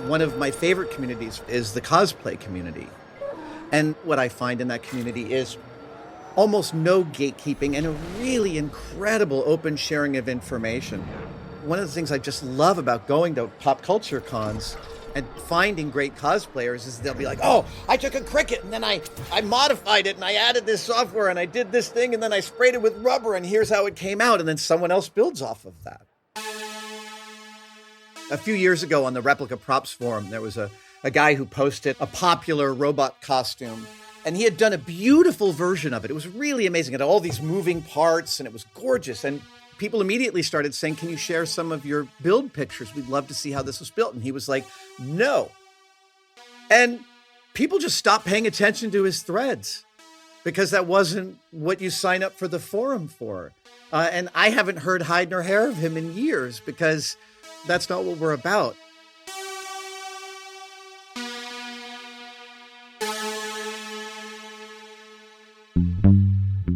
One of my favorite communities is the cosplay community. And what I find in that community is almost no gatekeeping and a really incredible open sharing of information. One of the things I just love about going to pop culture cons and finding great cosplayers is they'll be like, oh, I took a cricket and then I modified it and I added this software and I did this thing and then I sprayed it with rubber and here's how it came out. And then someone else builds off of that. A few years ago on the Replica Props Forum, there was a guy who posted a popular robot costume, and he had done a beautiful version of it. It was really amazing. It had all these moving parts, and it was gorgeous. And people immediately started saying, can you share some of your build pictures? We'd love to see how this was built. And he was like, no. And people just stopped paying attention to his threads because that wasn't what you sign up for the forum for. And I haven't heard hide nor hair of him in years because that's not what we're about.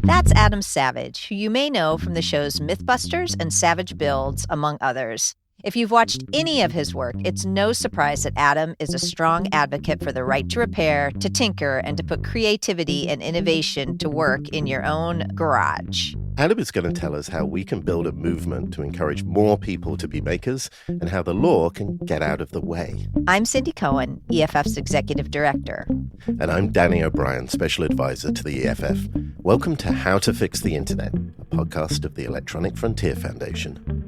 That's Adam Savage, who you may know from the shows MythBusters and Savage Builds, among others. If you've watched any of his work, it's no surprise that Adam is a strong advocate for the right to repair, to tinker, and to put creativity and innovation to work in your own garage. Adam is going to tell us how we can build a movement to encourage more people to be makers and how the law can get out of the way. I'm Cindy Cohn, EFF's Executive Director. And I'm Danny O'Brien, Special Advisor to the EFF. Welcome to How to Fix the Internet, a podcast of the Electronic Frontier Foundation.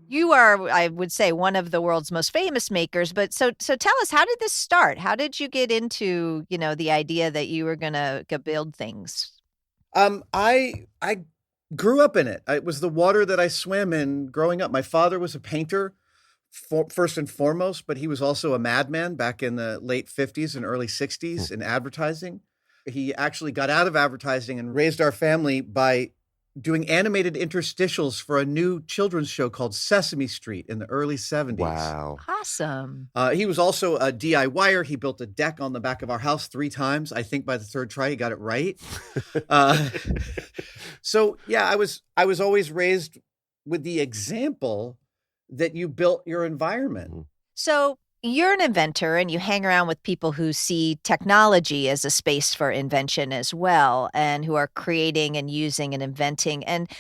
You are, I would say, one of the world's most famous makers. But so tell us, how did this start? How did you get into, the idea that you were going to build things? I grew up in it. It was the water that I swam in growing up. My father was a painter, first and foremost, but he was also a madman back in the late 50s and early 60s in advertising. He actually got out of advertising and raised our family by doing animated interstitials for a new children's show called Sesame Street in the early 70s. Wow. Awesome. He was also a DIYer. He built a deck on the back of our house 3 times. I think by the third try, he got it right. So yeah, I was always raised with the example that you built your environment. So you're an inventor and you hang around with people who see technology as a space for invention as well, and who are creating and using and inventing. And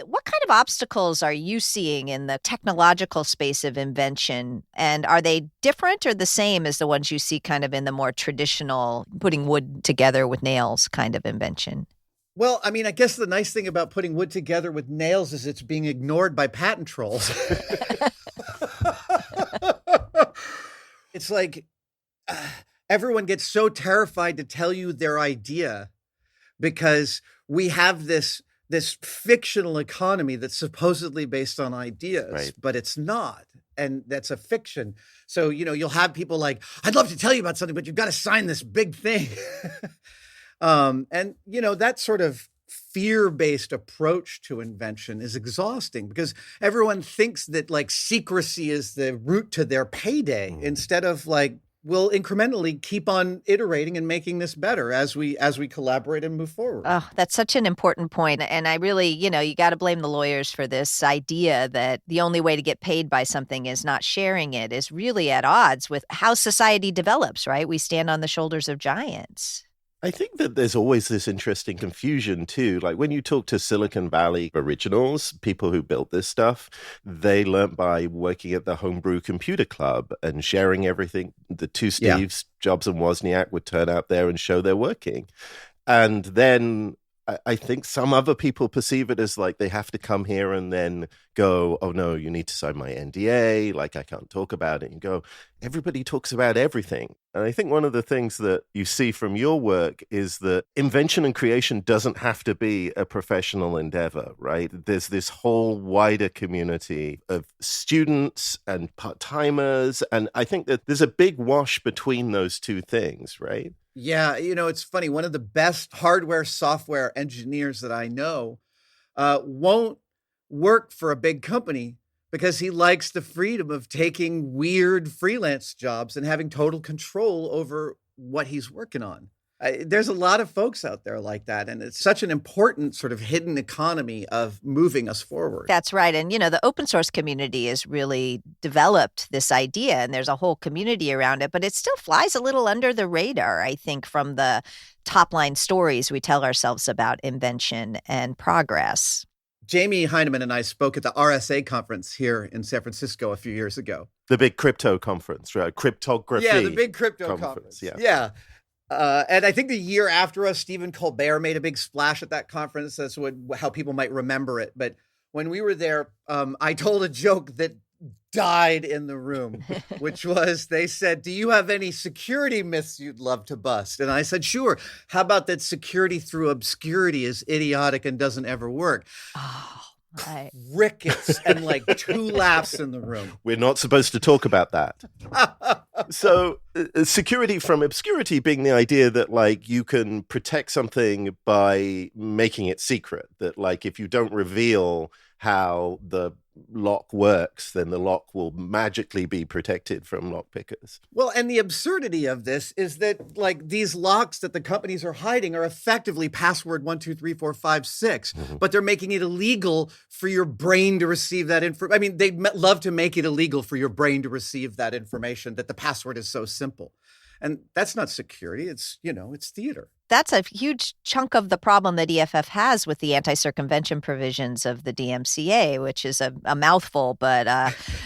what kind of obstacles are you seeing in the technological space of invention? And are they different or the same as the ones you see kind of in the more traditional putting wood together with nails kind of invention? Well, I mean, I guess the nice thing about putting wood together with nails is it's being ignored by patent trolls. It's like everyone gets so terrified to tell you their idea because we have this fictional economy that's supposedly based on ideas, right, but it's not. And that's a fiction. So, you'll have people like, I'd love to tell you about something, but you've got to sign this big thing. And, that sort of fear-based approach to invention is exhausting because everyone thinks that like secrecy is the route to their payday instead of like, we'll incrementally keep on iterating and making this better as we collaborate and move forward. Oh, that's such an important point. And I really, you got to blame the lawyers for this idea that the only way to get paid by something is not sharing it is really at odds with how society develops, right? We stand on the shoulders of giants. I think that there's always this interesting confusion too. Like when you talk to Silicon Valley originals, people who built this stuff, they learned by working at the Homebrew Computer Club and sharing everything. The two Steves, Jobs and Wozniak, would turn out there and show their working. And then I think some other people perceive it as like they have to come here and then go, oh no, you need to sign my NDA, like I can't talk about it. And go, everybody talks about everything. And I think one of the things that you see from your work is that invention and creation doesn't have to be a professional endeavor, right? There's this whole wider community of students and part-timers. And I think that there's a big wash between those two things, right? Yeah, it's funny. One of the best hardware, software engineers that I know won't work for a big company because he likes the freedom of taking weird freelance jobs and having total control over what he's working on. There's a lot of folks out there like that, and it's such an important sort of hidden economy of moving us forward. That's right. And, the open source community has really developed this idea, and there's a whole community around it, but it still flies a little under the radar, I think, from the top line stories we tell ourselves about invention and progress. Jamie Heineman and I spoke at the RSA conference here in San Francisco a few years ago. The big crypto conference, right? Cryptography. Yeah, the big crypto conference. Yeah. And I think the year after us, Stephen Colbert made a big splash at that conference. That's how people might remember it. But when we were there, I told a joke that died in the room, which was, they said, "Do you have any security myths you'd love to bust?" And I said, "Sure. How about that security through obscurity is idiotic and doesn't ever work?" Oh, right. Crickets and like 2 laughs in the room. We're not supposed to talk about that. So security from obscurity being the idea that like you can protect something by making it secret, that like if you don't reveal how the lock works, then the lock will magically be protected from lock pickers. Well, and the absurdity of this is that like these locks that the companies are hiding are effectively password 1, 2, 3, 4, 5, 6, but they're making it illegal for your brain to receive that information. I mean, they'd love to make it illegal for your brain to receive that information, that the password is so simple. And that's not security. It's, it's theater. That's a huge chunk of the problem that EFF has with the anti-circumvention provisions of the DMCA, which is a mouthful, but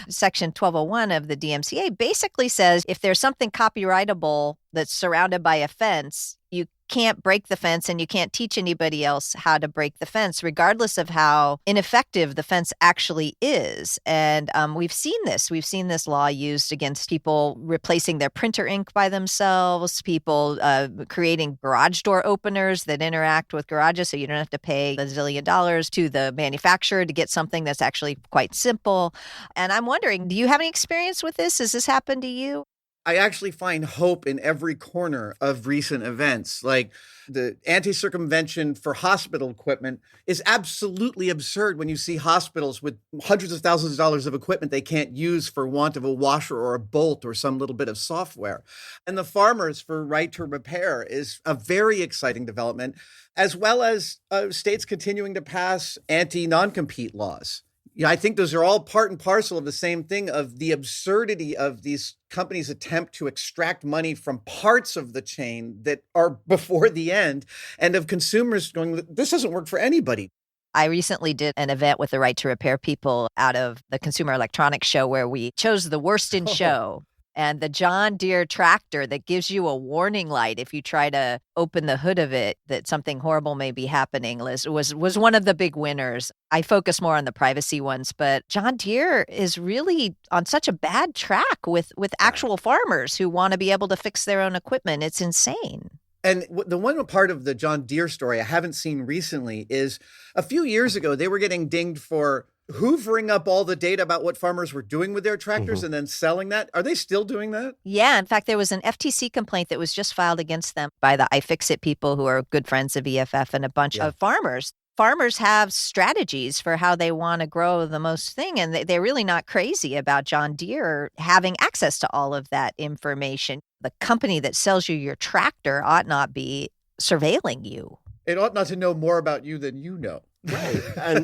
Section 1201 of the DMCA basically says if there's something copyrightable that's surrounded by a fence, you can't break the fence and you can't teach anybody else how to break the fence, regardless of how ineffective the fence actually is. And we've seen this. We've seen this law used against people replacing their printer ink by themselves, people creating garage door openers that interact with garages so you don't have to pay $1 zillion to the manufacturer to get something that's actually quite simple. And I'm wondering, do you have any experience with this? Has this happened to you? I actually find hope in every corner of recent events. Like the anti-circumvention for hospital equipment is absolutely absurd when you see hospitals with hundreds of thousands of dollars of equipment they can't use for want of a washer or a bolt or some little bit of software. And the farmers for right to repair is a very exciting development, as well as states continuing to pass anti-non-compete laws. Yeah, I think those are all part and parcel of the same thing, of the absurdity of these companies' attempt to extract money from parts of the chain that are before the end, and of consumers going, this doesn't work for anybody. I recently did an event with the Right to Repair people out of the Consumer Electronics Show where we chose the worst in show. And the John Deere tractor that gives you a warning light if you try to open the hood of it that something horrible may be happening was one of the big winners. I focus more on the privacy ones, but John Deere is really on such a bad track with actual farmers who want to be able to fix their own equipment. It's insane. And the one part of the John Deere story I haven't seen recently is a few years ago, they were getting dinged for hoovering up all the data about what farmers were doing with their tractors and then selling that. Are they still doing that? Yeah. In fact, there was an FTC complaint that was just filed against them by the iFixit people who are good friends of EFF and a bunch of farmers. Farmers have strategies for how they want to grow the most thing, and they're really not crazy about John Deere having access to all of that information. The company that sells you your tractor ought not be surveilling you. It ought not to know more about you than you know. Right.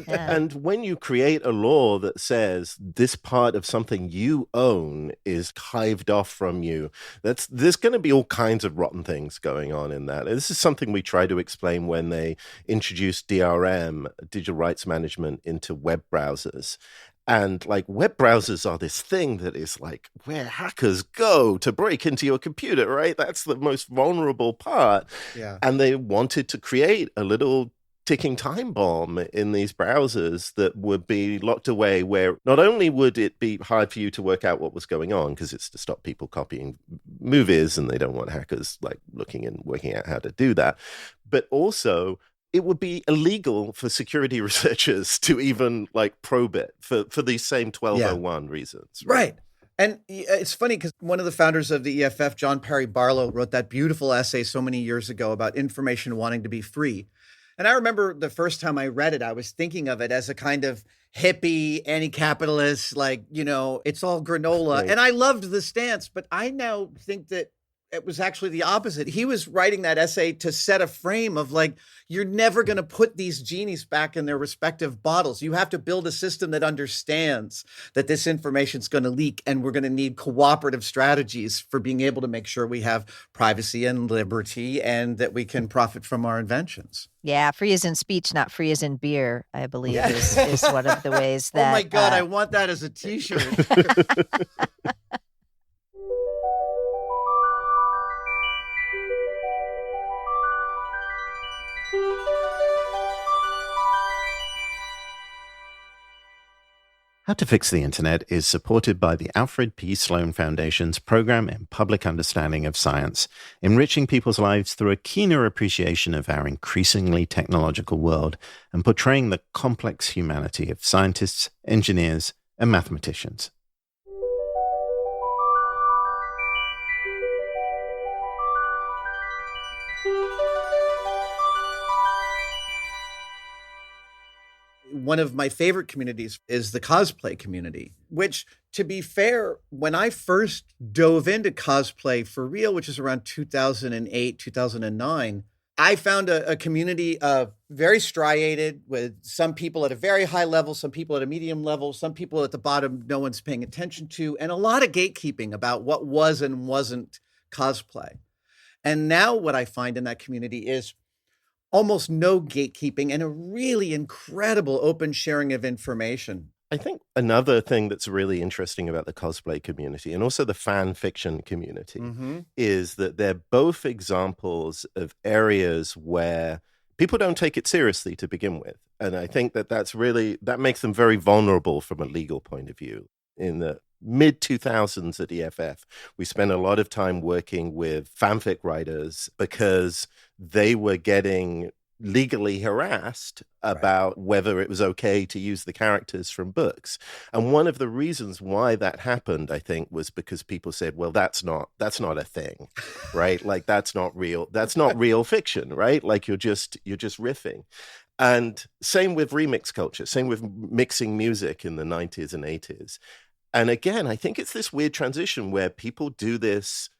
And when you create a law that says this part of something you own is hived off from you, there's going to be all kinds of rotten things going on in that. And this is something we try to explain when they introduced DRM, digital rights management, into web browsers. And like web browsers are this thing that is like where hackers go to break into your computer, right? That's the most vulnerable part. Yeah. And they wanted to create a little ticking time bomb in these browsers that would be locked away, where not only would it be hard for you to work out what was going on, because it's to stop people copying movies and they don't want hackers like looking and working out how to do that, but also it would be illegal for security researchers to even like probe it for these same 1201 reasons. Right. And it's funny because one of the founders of the EFF, John Perry Barlow, wrote that beautiful essay so many years ago about information wanting to be free. And I remember the first time I read it, I was thinking of it as a kind of hippie, anti-capitalist, like, it's all granola. Right. And I loved the stance, but I now think that it was actually the opposite. He was writing that essay to set a frame of like, you're never going to put these genies back in their respective bottles. You have to build a system that understands that this information is going to leak, and we're going to need cooperative strategies for being able to make sure we have privacy and liberty and that we can profit from our inventions. Yeah, free as in speech, not free as in beer, I believe is one of the ways that... Oh my God, I want that as a t-shirt. How to Fix the Internet is supported by the Alfred P. Sloan Foundation's Program in Public Understanding of Science, enriching people's lives through a keener appreciation of our increasingly technological world and portraying the complex humanity of scientists, engineers, and mathematicians. One of my favorite communities is the cosplay community, which, to be fair, when I first dove into cosplay for real, which is around 2008, 2009, I found a community very striated, with some people at a very high level, some people at a medium level, some people at the bottom no one's paying attention to, and a lot of gatekeeping about what was and wasn't cosplay. And now what I find in that community is almost no gatekeeping and a really incredible open sharing of information. I think another thing that's really interesting about the cosplay community and also the fan fiction community is that they're both examples of areas where people don't take it seriously to begin with. And I think that makes them very vulnerable from a legal point of view. In the mid-2000s at EFF, we spent a lot of time working with fanfic writers because they were getting legally harassed about whether it was okay to use the characters from books. And one of the reasons why that happened, I think, was because people said, well, that's not a thing, right? Like, that's not real fiction, right? Like, you're just riffing. And same with remix culture, same with mixing music in the 90s and 80s. And again, I think it's this weird transition where people do this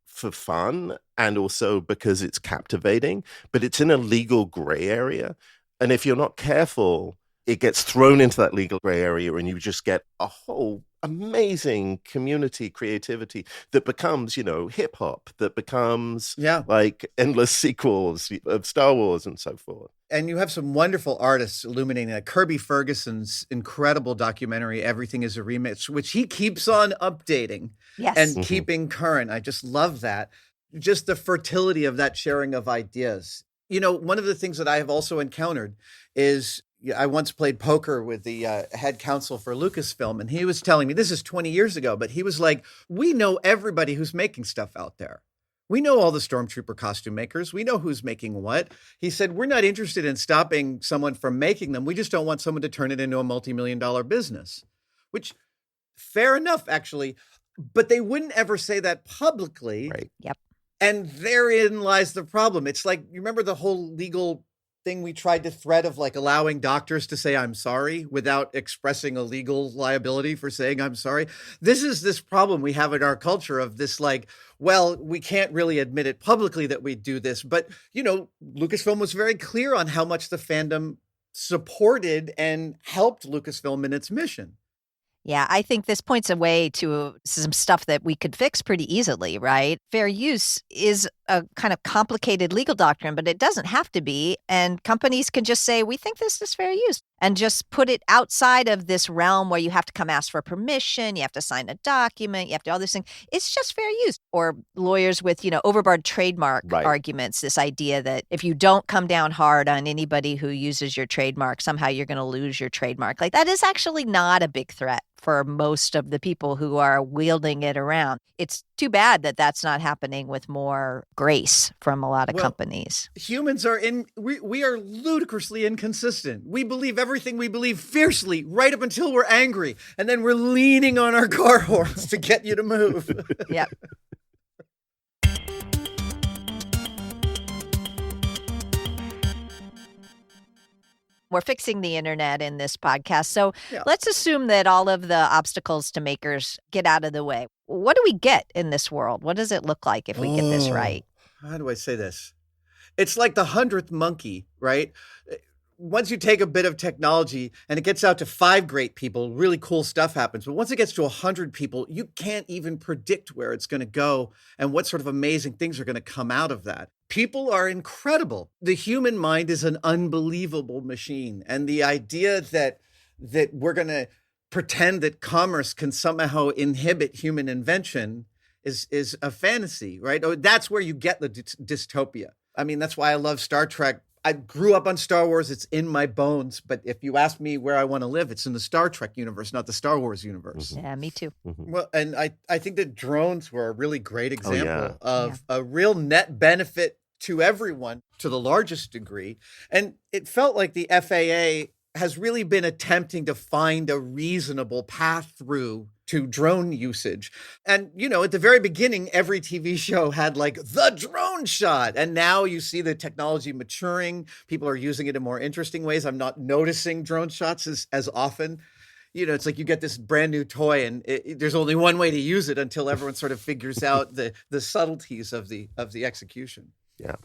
for fun and also because it's captivating, but it's in a legal gray area. And if you're not careful, it gets thrown into that legal gray area and you just get a whole amazing community creativity that becomes, hip hop, that becomes like endless sequels of Star Wars and so forth. And you have some wonderful artists illuminating that. Kirby Ferguson's incredible documentary, Everything is a Remix, which he keeps on updating and keeping current. I just love that. Just the fertility of that sharing of ideas. One of the things that I have also encountered is I once played poker with the head counsel for Lucasfilm, and he was telling me, this is 20 years ago, but he was like, we know everybody who's making stuff out there. We know all the Stormtrooper costume makers. We know who's making what. He said, we're not interested in stopping someone from making them. We just don't want someone to turn it into a multi-million-dollar business, which fair enough, actually. But they wouldn't ever say that publicly. Right. Yep. And therein lies the problem. It's like, you remember the whole legal thing we tried to thread of like allowing doctors to say, I'm sorry, without expressing a legal liability for saying, I'm sorry. This is this problem we have in our culture of this, like, well, we can't really admit it publicly that we do this. But, Lucasfilm was very clear on how much the fandom supported and helped Lucasfilm in its mission. Yeah, I think this points away to some stuff that we could fix pretty easily, right? Fair use is a kind of complicated legal doctrine, but it doesn't have to be. And companies can just say, we think this is fair use, and just put it outside of this realm where you have to come ask for permission, you have to sign a document, you have to all these things. It's just fair use. Or lawyers with, overboard trademark arguments, this idea that if you don't come down hard on anybody who uses your trademark, somehow you're going to lose your trademark. Like, that is actually not a big threat for most of the people who are wielding it around. It's too bad that that's not happening with more grace from a lot of companies. Humans are we are ludicrously inconsistent. We believe everything we believe fiercely right up until we're angry. And then we're leaning on our car horns to get you to move. Yep. We're fixing the internet in this podcast. So Yeah. let's assume that all of the obstacles to makers get out of the way. What do we get in this world? What does it look like if we get this right? How do I say this? It's like the 100th monkey, right? Once you take a bit of technology and it gets out to 5 great people, really cool stuff happens. But once it gets to 100 people, you can't even predict where it's going to go and what sort of amazing things are going to come out of that. People are incredible. The human mind is an unbelievable machine. And the idea that we're going to pretend that commerce can somehow inhibit human invention is a fantasy, right? That's where you get the dystopia. I mean, that's why I love Star Trek. I grew up on Star Wars. It's in my bones. But if you ask me where I want to live, it's in the Star Trek universe, not the Star Wars universe. Yeah, me too. Well, and I think that drones were a really great example of a real net benefit to everyone to the largest degree. And it felt like the FAA has really been attempting to find a reasonable path through to drone usage. And, at the very beginning, every TV show had like the drone shot. And now you see the technology maturing. People are using it in more interesting ways. I'm not noticing drone shots as often. It's like you get this brand new toy and there's only one way to use it until everyone sort of figures out the subtleties of the execution. Yeah.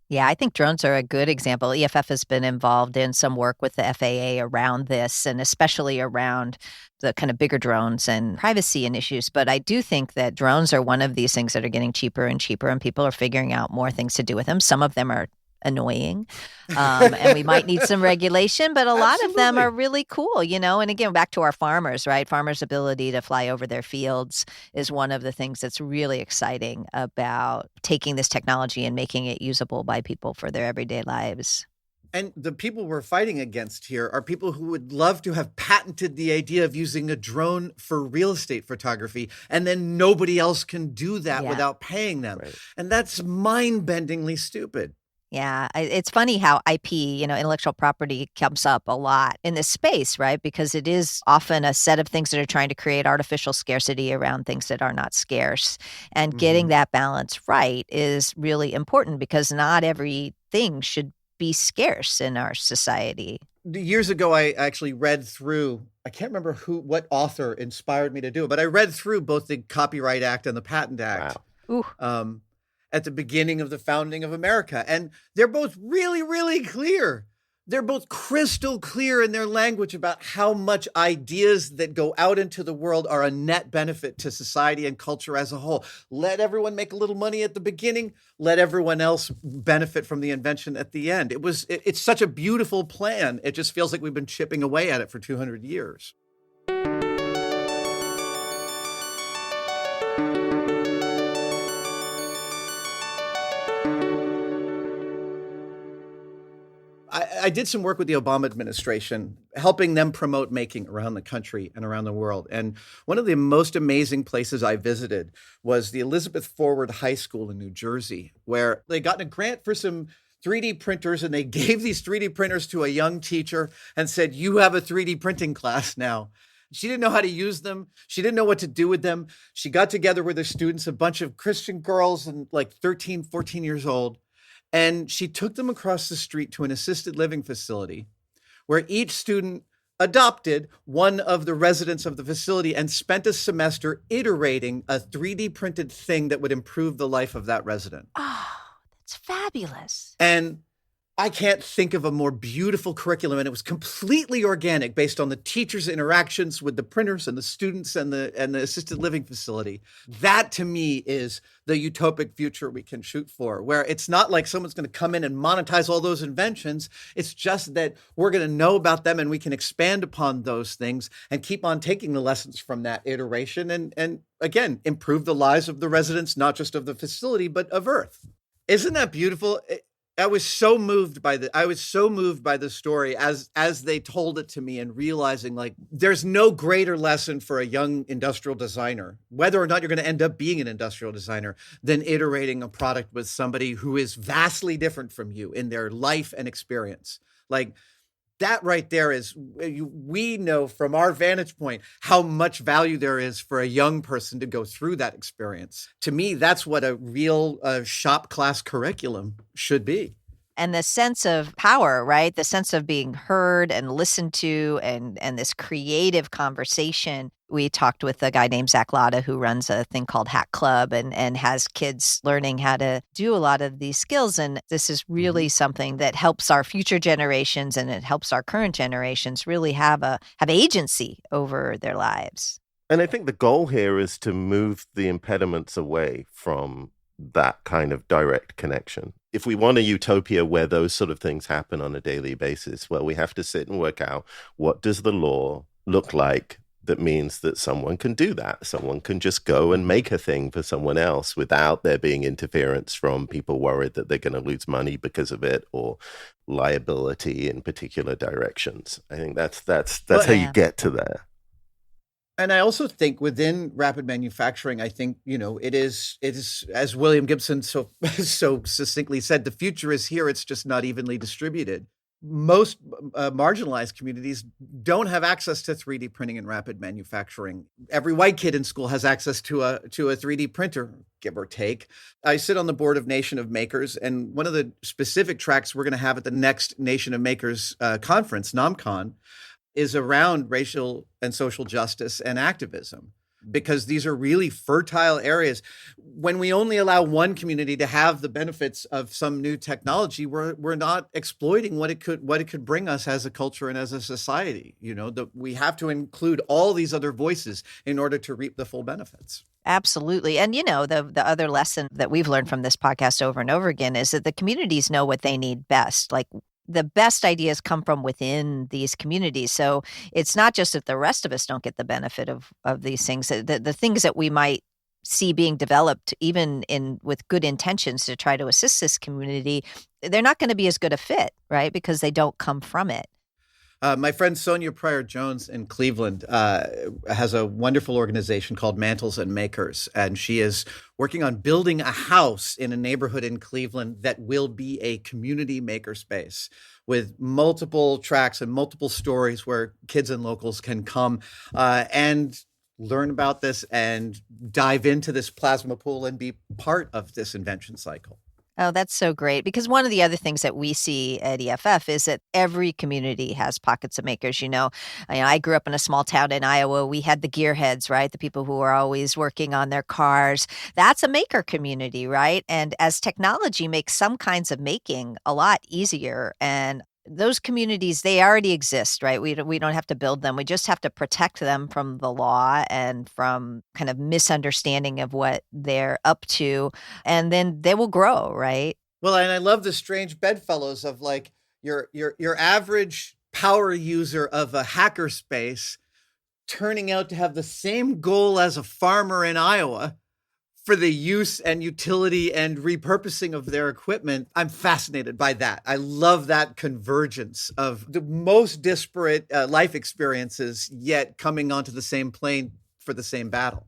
Yeah, I think drones are a good example. EFF has been involved in some work with the FAA around this, and especially around the kind of bigger drones and privacy and issues. But I do think that drones are one of these things that are getting cheaper and cheaper, and people are figuring out more things to do with them. Some of them are annoying, and we might need some regulation, but a lot of them are really cool, And again, back to our farmers, right? Farmers' ability to fly over their fields is one of the things that's really exciting about taking this technology and making it usable by people for their everyday lives. And the people we're fighting against here are people who would love to have patented the idea of using a drone for real estate photography, and then nobody else can do that without paying them. Right. And that's mind-bendingly stupid. Yeah, it's funny how IP, intellectual property comes up a lot in this space, right? Because it is often a set of things that are trying to create artificial scarcity around things that are not scarce. And getting that balance right is really important because not everything should be scarce in our society. Years ago, I actually read through, I can't remember what author inspired me to do it, but I read through both the Copyright Act and the Patent Act. Wow. At the beginning of the founding of America. And they're both really, really clear. They're both crystal clear in their language about how much ideas that go out into the world are a net benefit to society and culture as a whole. Let everyone make a little money at the beginning. Let everyone else benefit from the invention at the end. It's such a beautiful plan. It just feels like we've been chipping away at it for 200 years. I did some work with the Obama administration, helping them promote making around the country and around the world. And one of the most amazing places I visited was the Elizabeth Forward High School in New Jersey, where they got a grant for some 3D printers, and they gave these 3D printers to a young teacher and said, "You have a 3D printing class now." She didn't know how to use them. She didn't know what to do with them. She got together with her students, a bunch of Christian girls and like 13, 14 years old. And she took them across the street to an assisted living facility where each student adopted one of the residents of the facility and spent a semester iterating a 3D printed thing that would improve the life of that resident. Oh, that's fabulous. And I can't think of a more beautiful curriculum. And it was completely organic based on the teachers' interactions with the printers and the students and the assisted living facility. That to me is the utopic future we can shoot for, where it's not like someone's going to come in and monetize all those inventions. It's just that we're going to know about them and we can expand upon those things and keep on taking the lessons from that iteration and again, improve the lives of the residents, not just of the facility, but of Earth. Isn't that beautiful? I was so moved by the story as they told it to me, and realizing like there's no greater lesson for a young industrial designer, whether or not you're going to end up being an industrial designer, than iterating a product with somebody who is vastly different from you in their life and experience. Like that right there is, we know from our vantage point how much value there is for a young person to go through that experience. To me, that's what a real shop class curriculum should be. And the sense of power, right? The sense of being heard and listened to and this creative conversation. We talked with a guy named Zach Latta who runs a thing called Hack Club and has kids learning how to do a lot of these skills. And this is really something that helps our future generations and it helps our current generations really have agency over their lives. And I think the goal here is to move the impediments away from that kind of direct connection. If we want a utopia where those sort of things happen on a daily basis, well, we have to sit and work out, what does the law look like that means that someone can do that? Someone can just go and make a thing for someone else without there being interference from people worried that they're going to lose money because of it or liability in particular directions. I think that's how you get to there. And I also think within rapid manufacturing, I think, it is as William Gibson so succinctly said, the future is here. It's just not evenly distributed. Most marginalized communities don't have access to 3D printing and rapid manufacturing. Every white kid in school has access to a 3D printer, give or take. I sit on the board of Nation of Makers, and one of the specific tracks we're going to have at the next Nation of Makers conference, NomCon, is around racial and social justice and activism, because these are really fertile areas. When we only allow one community to have the benefits of some new technology, we're not exploiting what it could bring us as a culture and as a society. We have to include all these other voices in order to reap the full benefits. Absolutely. And, the other lesson that we've learned from this podcast over and over again is that the communities know what they need best. Like, the best ideas come from within these communities. So it's not just that the rest of us don't get the benefit of these things. The things that we might see being developed, even with good intentions to try to assist this community, they're not going to be as good a fit, right? Because they don't come from it. My friend Sonia Pryor-Jones in Cleveland has a wonderful organization called Mantles and Makers, and she is working on building a house in a neighborhood in Cleveland that will be a community makerspace with multiple tracks and multiple stories where kids and locals can come and learn about this and dive into this plasma pool and be part of this invention cycle. Oh, that's so great. Because one of the other things that we see at EFF is that every community has pockets of makers. I grew up in a small town in Iowa. We had the gearheads, right? The people who are always working on their cars. That's a maker community, right? And as technology makes some kinds of making a lot easier, and those communities, they already exist, right? We don't have to build them. We just have to protect them from the law and from kind of misunderstanding of what they're up to. And then they will grow, right? Well, and I love the strange bedfellows of like your average power user of a hackerspace turning out to have the same goal as a farmer in Iowa for the use and utility and repurposing of their equipment. I'm fascinated by that. I love that convergence of the most disparate life experiences, yet coming onto the same plane for the same battle.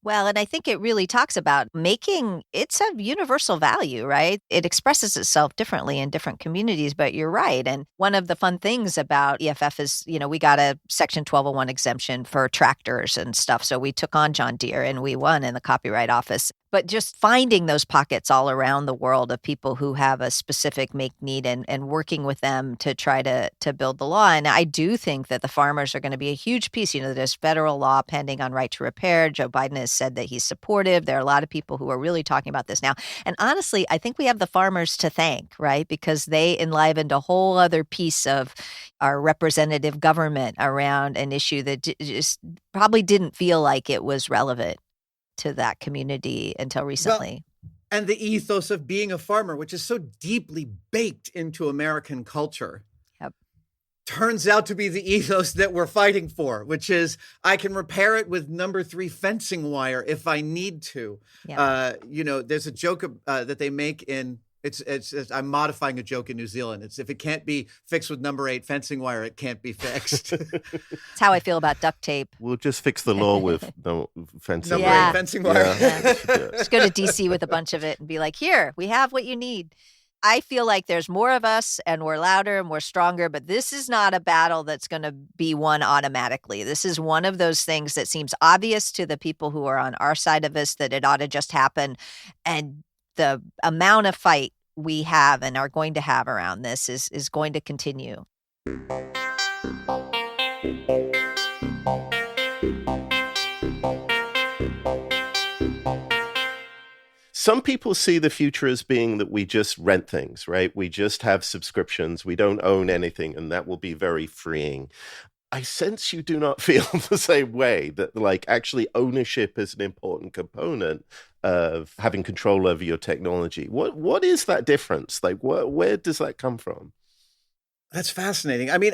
Well, and I think it really talks about making, it's a universal value, right? It expresses itself differently in different communities, but you're right. And one of the fun things about EFF is, we got a Section 1201 exemption for tractors and stuff. So we took on John Deere and we won in the Copyright Office. But just finding those pockets all around the world of people who have a specific make need and working with them to try to build the law. And I do think that the farmers are going to be a huge piece. There's federal law pending on right to repair. Joe Biden has said that he's supportive. There are a lot of people who are really talking about this now. And honestly, I think we have the farmers to thank, right? Because they enlivened a whole other piece of our representative government around an issue that just probably didn't feel like it was relevant to that community until recently. Well, and the ethos of being a farmer, which is so deeply baked into American culture, turns out to be the ethos that we're fighting for, which is I can repair it with number 3 fencing wire if I need to. There's a joke that they make in It's I'm modifying a joke in New Zealand. It's if it can't be fixed with number 8 fencing wire, it can't be fixed. That's how I feel about duct tape. We'll just fix the law with no fencing number wire. 8 fencing wire. Yeah. Just go to DC with a bunch of it and be like, here, we have what you need. I feel like there's more of us and we're louder and we're stronger, but this is not a battle that's going to be won automatically. This is one of those things that seems obvious to the people who are on our side of this, that it ought to just happen. And the amount of fight we have and are going to have around this is going to continue. Some people see the future as being that we just rent things, right? We just have subscriptions. We don't own anything, and that will be very freeing. I sense you do not feel the same way, that like actually ownership is an important component of having control over your technology. What is that difference? Like, where does that come from? That's fascinating. I mean,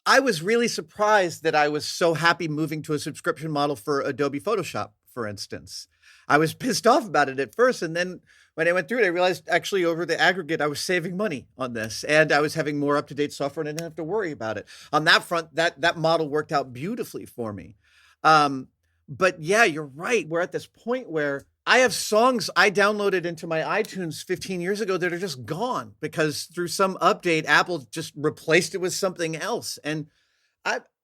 I was really surprised that I was so happy moving to a subscription model for Adobe Photoshop, for instance. I was pissed off about it at first. And then when I went through it, I realized actually over the aggregate, I was saving money on this and I was having more up-to-date software and I didn't have to worry about it. On that front, that model worked out beautifully for me. But yeah, you're right. We're at this point where I have songs I downloaded into my iTunes 15 years ago that are just gone because through some update, Apple just replaced it with something else. And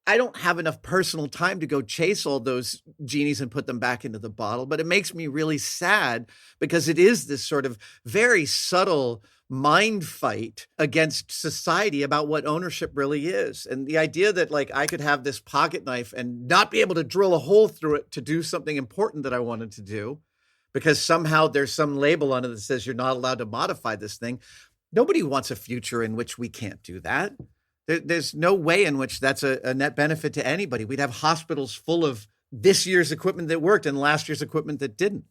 I don't have enough personal time to go chase all those genies and put them back into the bottle, but it makes me really sad because it is this sort of very subtle mind fight against society about what ownership really is. And the idea that like I could have this pocket knife and not be able to drill a hole through it to do something important that I wanted to do because somehow there's some label on it that says you're not allowed to modify this thing. Nobody wants a future in which we can't do that. There's no way in which that's a net benefit to anybody. We'd have hospitals full of this year's equipment that worked and last year's equipment that didn't.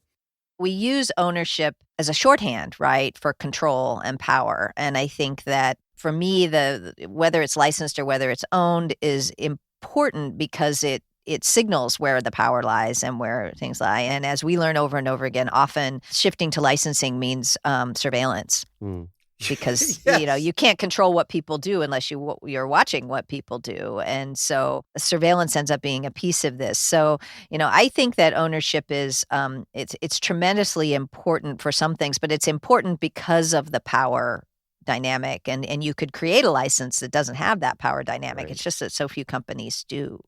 We use ownership as a shorthand, right, for control and power. And I think that for me, whether it's licensed or whether it's owned is important because it signals where the power lies and where things lie. And as we learn over and over again, often shifting to licensing means surveillance. Because, yes. You can't control what people do unless you're watching what people do. And so surveillance ends up being a piece of this. So, I think that ownership is, it's tremendously important for some things, but it's important because of the power dynamic. And you could create a license that doesn't have that power dynamic. Right. It's just that so few companies do.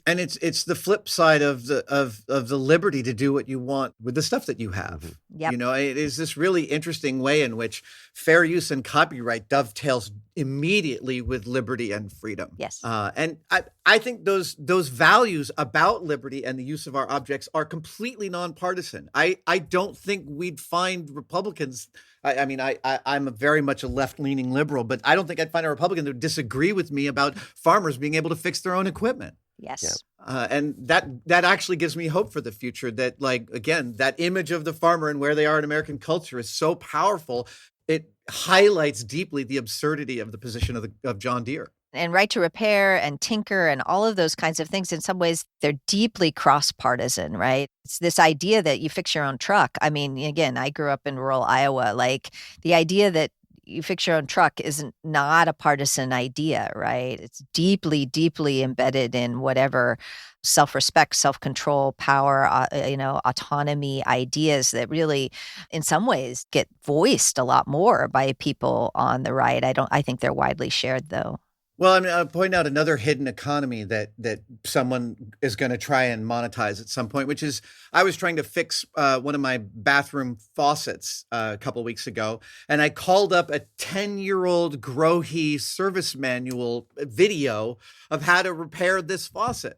And it's the flip side of the liberty to do what you want with the stuff that you have. Yep. It is this really interesting way in which fair use and copyright dovetails immediately with liberty and freedom. Yes. And I think those values about liberty and the use of our objects are completely nonpartisan. I don't think we'd find Republicans. I'm very much a left-leaning liberal, but I don't think I'd find a Republican that would disagree with me about farmers being able to fix their own equipment. Yes. And that actually gives me hope for the future that, like, again, that image of the farmer and where they are in American culture is so powerful. It highlights deeply the absurdity of the position of John Deere. And right to repair and tinker and all of those kinds of things, in some ways, they're deeply cross-partisan, right? It's this idea that you fix your own truck. I mean, again, I grew up in rural Iowa. Like the idea that you fix your own truck is not a partisan idea, right? It's deeply, deeply embedded in whatever self-respect, self-control, power, autonomy ideas that really, in some ways, get voiced a lot more by people on the right. I think they're widely shared, though. Well, I'll point out another hidden economy that someone is going to try and monetize at some point, which is I was trying to fix one of my bathroom faucets a couple of weeks ago, and I called up a 10-year-old Grohe service manual video of how to repair this faucet.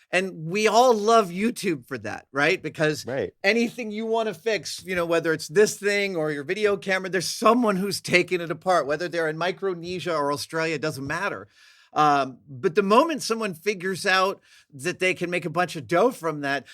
And we all love YouTube for that, right? Because anything you want to fix, whether it's this thing or your video camera, there's someone who's taking it apart, whether they're in Micronesia or Australia, it doesn't matter. But the moment someone figures out that they can make a bunch of dough from that,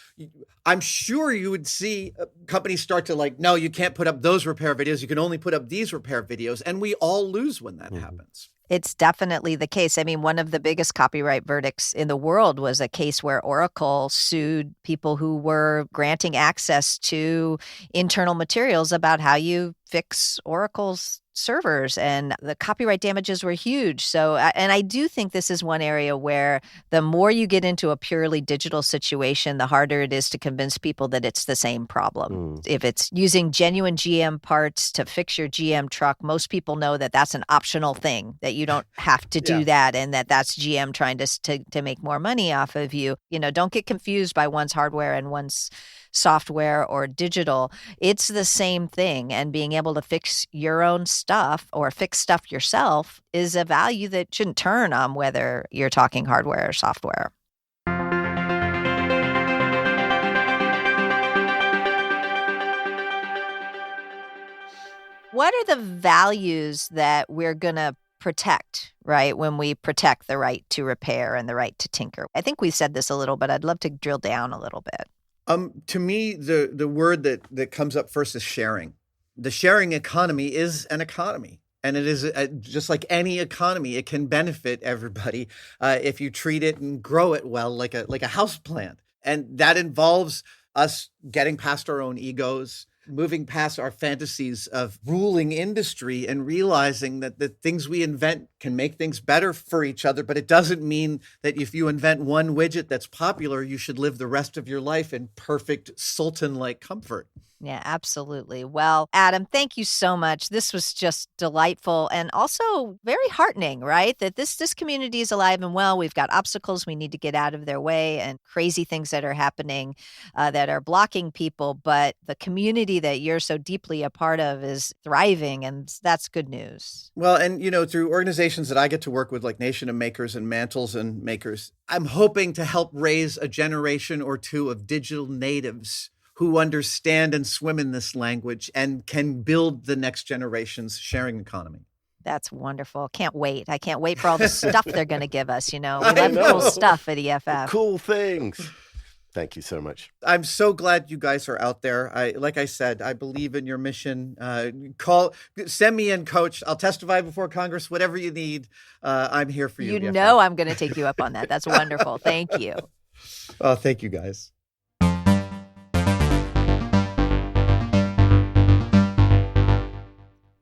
I'm sure you would see companies start to no, you can't put up those repair videos. You can only put up these repair videos. And we all lose when that happens. It's definitely the case. I mean, one of the biggest copyright verdicts in the world was a case where Oracle sued people who were granting access to internal materials about how you fix Oracle's servers, and the copyright damages were huge. So, and I do think this is one area where the more you get into a purely digital situation, the harder it is to convince people that it's the same problem. If it's using genuine GM parts to fix your GM truck, most people know that that's an optional thing, that you don't have to do that, and that's GM trying to make more money off of you. Don't get confused by one's hardware and one's software or digital. It's the same thing, and being able able to fix your own stuff or fix stuff yourself is a value that shouldn't turn on whether you're talking hardware or software. What are the values that we're going to protect, right, when we protect the right to repair and the right to tinker? I think we said this a little, but I'd love to drill down a little bit. To me, the word that comes up first is sharing. The sharing economy is an economy. And it is just like any economy, it can benefit everybody if you treat it and grow it well, like a house plant. And that involves us getting past our own egos, moving past our fantasies of ruling industry and realizing that the things we invent can make things better for each other. But it doesn't mean that if you invent one widget that's popular, you should live the rest of your life in perfect sultan-like comfort. Yeah, absolutely. Well, Adam, thank you so much. This was just delightful and also very heartening, right? That this community is alive and well. We've got obstacles we need to get out of their way and crazy things that are happening that are blocking people. But the community that you're so deeply a part of is thriving, and that's good news. Well, and, through organizations that I get to work with, like Nation of Makers and Mantles and Makers, I'm hoping to help raise a generation or two of digital natives who understand and swim in this language and can build the next generation's sharing economy. That's wonderful. Can't wait. I can't wait for all the stuff they're going to give us. We love cool stuff at EFF. Cool things. Thank you so much. I'm so glad you guys are out there. Like I said, I believe in your mission. Send me in, Coach. I'll testify before Congress, whatever you need. I'm here for you. I'm going to take you up on that. That's wonderful. Thank you. Oh, thank you, guys.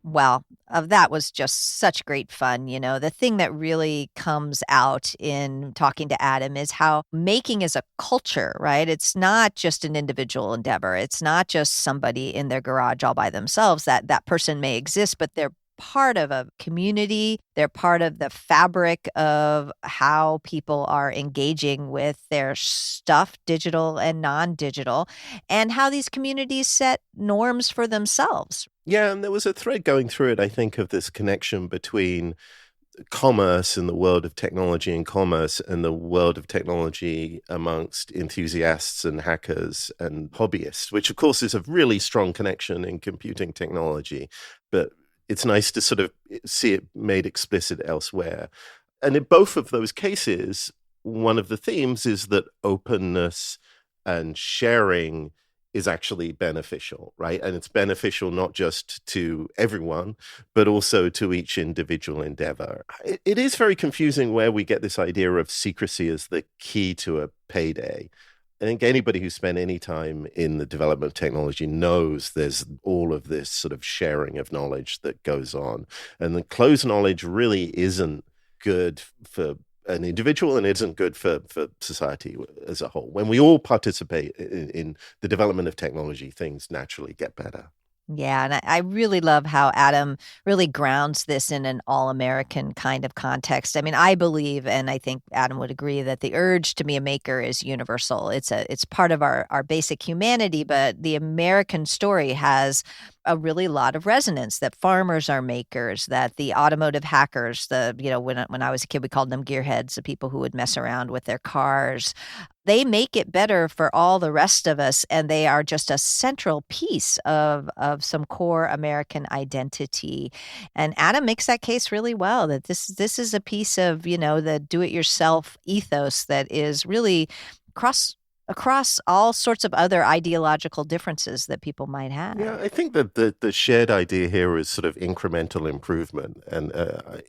Well, that was just such great fun. The thing that really comes out in talking to Adam is how making is a culture, right? It's not just an individual endeavor. It's not just somebody in their garage all by themselves. That person may exist, but they're part of a community. They're part of the fabric of how people are engaging with their stuff, digital and non-digital, and how these communities set norms for themselves. Yeah, and there was a thread going through it, I think, of this connection between commerce and the world of technology and commerce and the world of technology amongst enthusiasts and hackers and hobbyists, which, of course, is a really strong connection in computing technology. But it's nice to sort of see it made explicit elsewhere. And in both of those cases, one of the themes is that openness and sharing is actually beneficial, right? And it's beneficial not just to everyone, but also to each individual endeavor. It is very confusing where we get this idea of secrecy as the key to a payday. I think anybody who spent any time in the development of technology knows there's all of this sort of sharing of knowledge that goes on. And the closed knowledge really isn't good for an individual and isn't good for society as a whole. When we all participate in the development of technology, things naturally get better. Yeah, and I really love how Adam really grounds this in an all-American kind of context. I mean, I believe, and I think Adam would agree, that the urge to be a maker is universal. It's part of our basic humanity, but the American story has a really lot of resonance, that farmers are makers, that the automotive hackers, when I was a kid, we called them gearheads, the people who would mess around with their cars. They make it better for all the rest of us, and they are just a central piece of some core American identity. And Adam makes that case really well, that this is a piece of, the do-it-yourself ethos that is really across all sorts of other ideological differences that people might have. Yeah, I think that the shared idea here is sort of incremental improvement and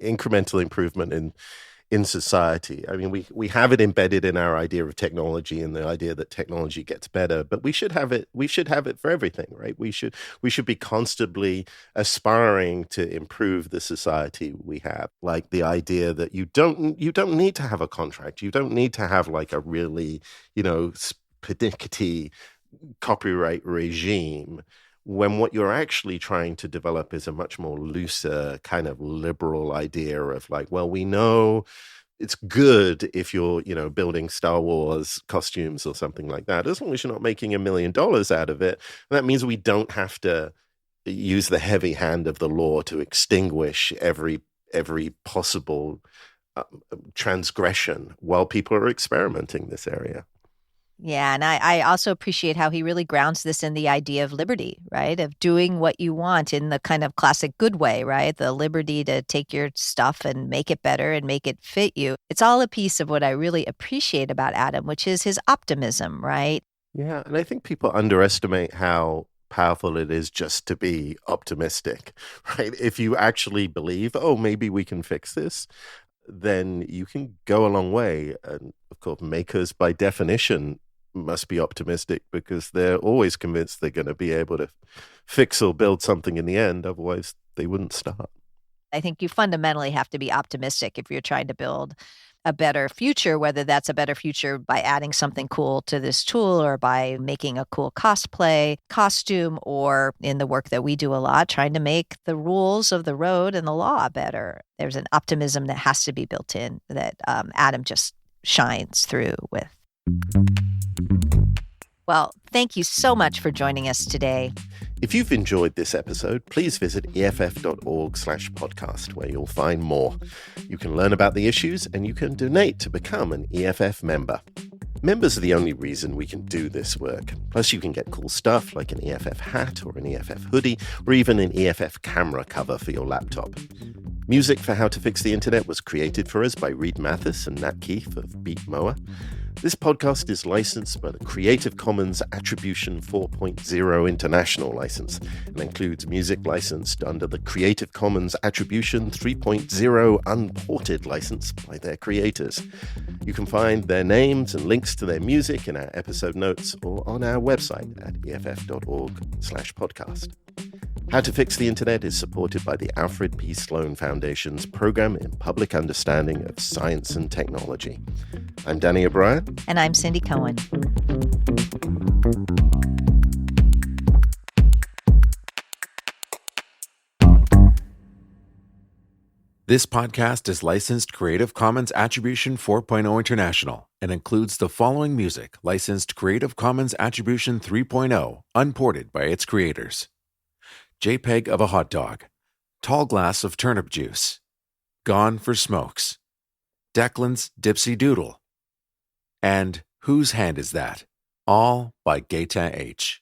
incremental improvement in society. I mean, we have it embedded in our idea of technology and the idea that technology gets better, but we should have it for everything, right? We should be constantly aspiring to improve the society we have. Like the idea that you don't need to have a contract. You don't need to have like a really, pernickety copyright regime, when what you're actually trying to develop is a much more looser kind of liberal idea of like, well, we know it's good if you're, building Star Wars costumes or something like that, as long as you're not making $1 million out of it. And that means we don't have to use the heavy hand of the law to extinguish every possible transgression while people are experimenting this area. Yeah, and I also appreciate how he really grounds this in the idea of liberty, right? Of doing what you want in the kind of classic good way, right? The liberty to take your stuff and make it better and make it fit you. It's all a piece of what I really appreciate about Adam, which is his optimism, right? Yeah, and I think people underestimate how powerful it is just to be optimistic, right? If you actually believe, oh, maybe we can fix this, then you can go a long way. And of course, makers by definition must be optimistic because they're always convinced they're going to be able to fix or build something in the end. Otherwise, they wouldn't start. I think you fundamentally have to be optimistic if you're trying to build a better future, whether that's a better future by adding something cool to this tool or by making a cool cosplay costume, or in the work that we do a lot, trying to make the rules of the road and the law better. There's an optimism that has to be built in that Adam just shines through with. Well, thank you so much for joining us today. If you've enjoyed this episode, please visit EFF.org/podcast, where you'll find more. You can learn about the issues and you can donate to become an EFF member. Members are the only reason we can do this work. Plus, you can get cool stuff like an EFF hat or an EFF hoodie, or even an EFF camera cover for your laptop. Music for How to Fix the Internet was created for us by Reed Mathis and Nat Keefe of Beat Moa. This podcast is licensed by the Creative Commons Attribution 4.0 International License and includes music licensed under the Creative Commons Attribution 3.0 Unported license by their creators. You can find their names and links to their music in our episode notes or on our website at eff.org/podcast. How to Fix the Internet is supported by the Alfred P. Sloan Foundation's Program in Public Understanding of Science and Technology. I'm Danny O'Brien. And I'm Cindy Cohen. This podcast is licensed Creative Commons Attribution 4.0 International and includes the following music licensed Creative Commons Attribution 3.0 unported by its creators: JPEG of a hot dog, tall glass of turnip juice, Gone for Smokes, Declan's Dipsy Doodle, and Whose Hand Is That? All by Gaeta H.